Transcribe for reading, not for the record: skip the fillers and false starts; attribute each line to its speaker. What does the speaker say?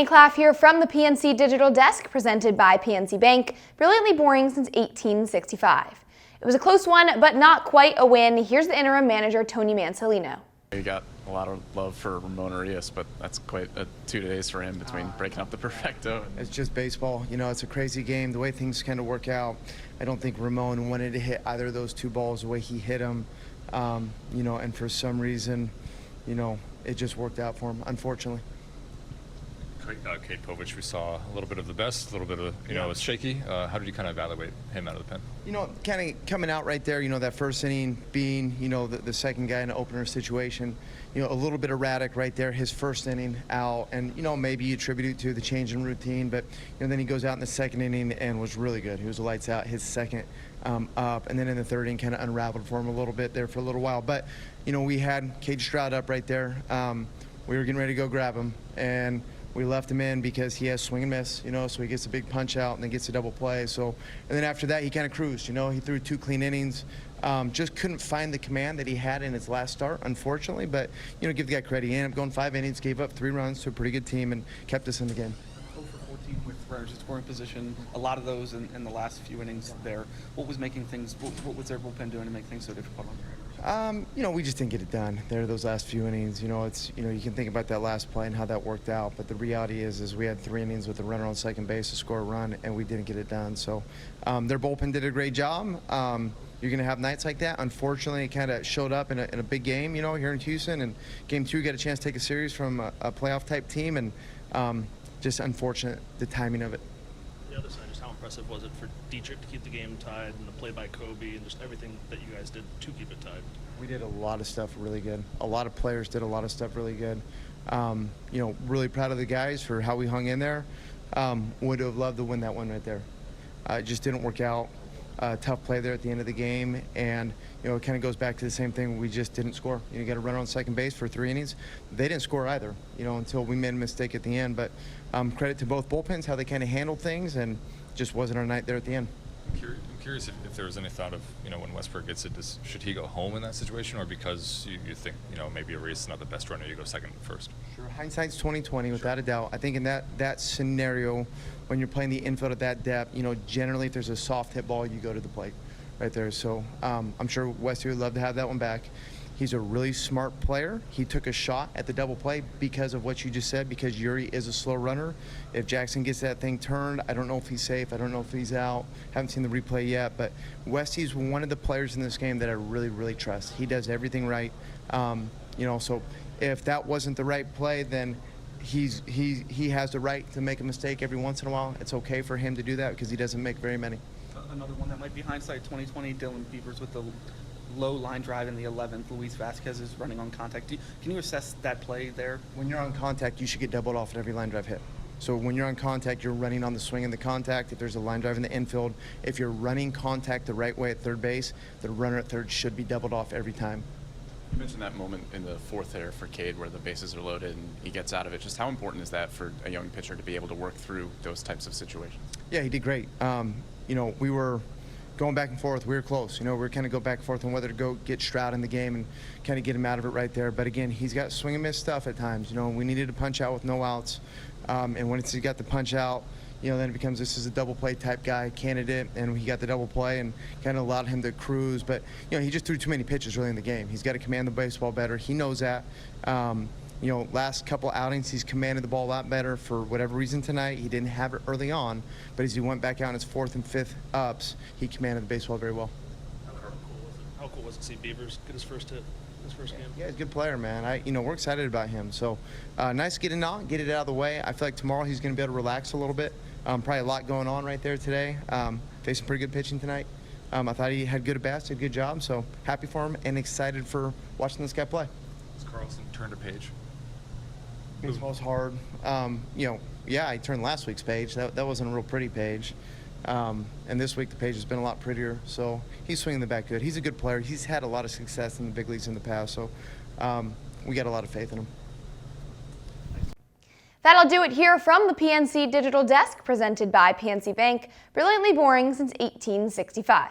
Speaker 1: Annie Claff here from the PNC Digital Desk, presented by PNC Bank, brilliantly boring since 1865. It was a close one, but not quite a win. Here's the interim manager, Tony Mansolino.
Speaker 2: We got a lot of love for Ramon Arias, but that's quite 2 days for him between breaking up the perfecto.
Speaker 3: It's just baseball. You know, it's a crazy game. The way things kind of work out, I don't think Ramon wanted to hit either of those two balls the way he hit them. You know, and for some reason, you know, it just worked out for him, unfortunately.
Speaker 4: Cade Povich, we saw a little bit of the best, a little bit of, you know, it was shaky. How did you kind of evaluate him out of the pen?
Speaker 3: You know, kind of coming out right there, you know, that first inning being, you know, the second guy in an opener situation, you know, a little bit erratic right there, his first inning out. And, you know, maybe you attribute it to the change in routine, but, you know, then he goes out in the second inning and was really good. He was lights out, his second up. And then in the third inning, kind of unraveled for him a little bit there for a little while. But, you know, we had Cade Stroud up right there. We were getting ready to go grab him. And we left him in because he has swing and miss, you know, so he gets a big punch out and then gets a double play. So, and then after that, he kind of cruised, you know, he threw 2 clean innings. Just couldn't find the command that he had in his last start, unfortunately. But, you know, give the guy credit. He ended up going 5 innings, gave up 3 runs to a pretty good team and kept us in the game.
Speaker 5: 0 for 14 with runners in scoring position, a lot of those in the last few innings there. What was making things, what was their bullpen doing to make things so difficult on the Raiders?
Speaker 3: You know, we just didn't get it done there those last few innings. You know, it's, you know, you can think about that last play and how that worked out, but the reality is we had 3 innings with a runner on second base to score a run, and we didn't get it done. So their bullpen did a great job. You're going to have nights like that. Unfortunately, it kind of showed up in a big game, you know, here in Houston. And Game 2, got a chance to take a series from a playoff-type team, and just unfortunate the timing of it.
Speaker 6: The other side, just how impressive was it for Dietrich to keep the game tied and the play by Kobe and just everything that you guys did to keep it tied?
Speaker 3: We did a lot of stuff really good. A lot of players did a lot of stuff really good. You know, really proud of the guys for how we hung in there. Would have loved to win that one right there. It just didn't work out. Tough play there at the end of the game, and you know, it kind of goes back to the same thing. We just didn't score. You got a runner on second base for 3 innings. They didn't score either, you know, until we made a mistake at the end. But credit to both bullpens, how they kind of handled things, and just wasn't our night there at the end.
Speaker 4: I'm curious if there was any thought of, you know, when Westberg gets it, should he go home in that situation, or because you think, you know, maybe Arias is not the best runner, you go second first?
Speaker 3: Sure, hindsight's 20/20 without a doubt. I think in that scenario, when you're playing the infield at that depth, you know, generally if there's a soft hit ball, you go to the plate right there. So I'm sure Westy would love to have that one back. He's a really smart player. He took a shot at the double play because of what you just said, because Yuri is a slow runner. If Jackson gets that thing turned, I don't know if he's safe. I don't know if he's out. Haven't seen the replay yet, but Westy's one of the players in this game that I really, really trust. He does everything right. You know, so if that wasn't the right play, then he has the right to make a mistake every once in a while. It's okay for him to do that because he doesn't make very many.
Speaker 5: Another one that might be hindsight 2020, Dylan Beavers with the low line drive in the 11th. Luis Vasquez is running on contact. Can you assess that play there?
Speaker 3: When you're on contact, you should get doubled off at every line drive hit. So when you're on contact, you're running on the swing and the contact. If there's a line drive in the infield, if you're running contact the right way at third base, the runner at third should be doubled off every time.
Speaker 2: You mentioned that moment in the 4th there for Cade where the bases are loaded and he gets out of it. Just how important is that for a young pitcher to be able to work through those types of situations?
Speaker 3: Yeah, he did great. You know, we were going back and forth. We were close. You know, we were kind of go back and forth on whether to go get Stroud in the game and kind of get him out of it right there. But again, he's got swing and miss stuff at times. You know, we needed to punch out with no outs. And when he got the punch out, you know, then it becomes this is a double play type guy candidate, and he got the double play and kind of allowed him to cruise. But, you know, he just threw too many pitches really in the game. He's got to command the baseball better. He knows that. You know, last couple outings, he's commanded the ball a lot better for whatever reason tonight. He didn't have it early on, but as he went back out in his 4th and 5th ups, he commanded the baseball very well.
Speaker 6: How cool was it to see Beavers get his first hit, his first game?
Speaker 3: Yeah, he's a good player, man. You know, we're excited about him. So nice to get it out of the way. I feel like tomorrow he's going to be able to relax a little bit. Probably a lot going on right there today. Facing pretty good pitching tonight. I thought he had good at bats, did a good job. So happy for him and excited for watching this guy play.
Speaker 4: Has Carlson turned a page?
Speaker 3: Baseball's hard. You know, yeah, I turned last week's page. That wasn't a real pretty page. And this week the page has been a lot prettier. So he's swinging the bat good. He's a good player. He's had a lot of success in the big leagues in the past. So we got a lot of faith in him.
Speaker 1: That'll do it here from the PNC Digital Desk, presented by PNC Bank, brilliantly boring since 1865.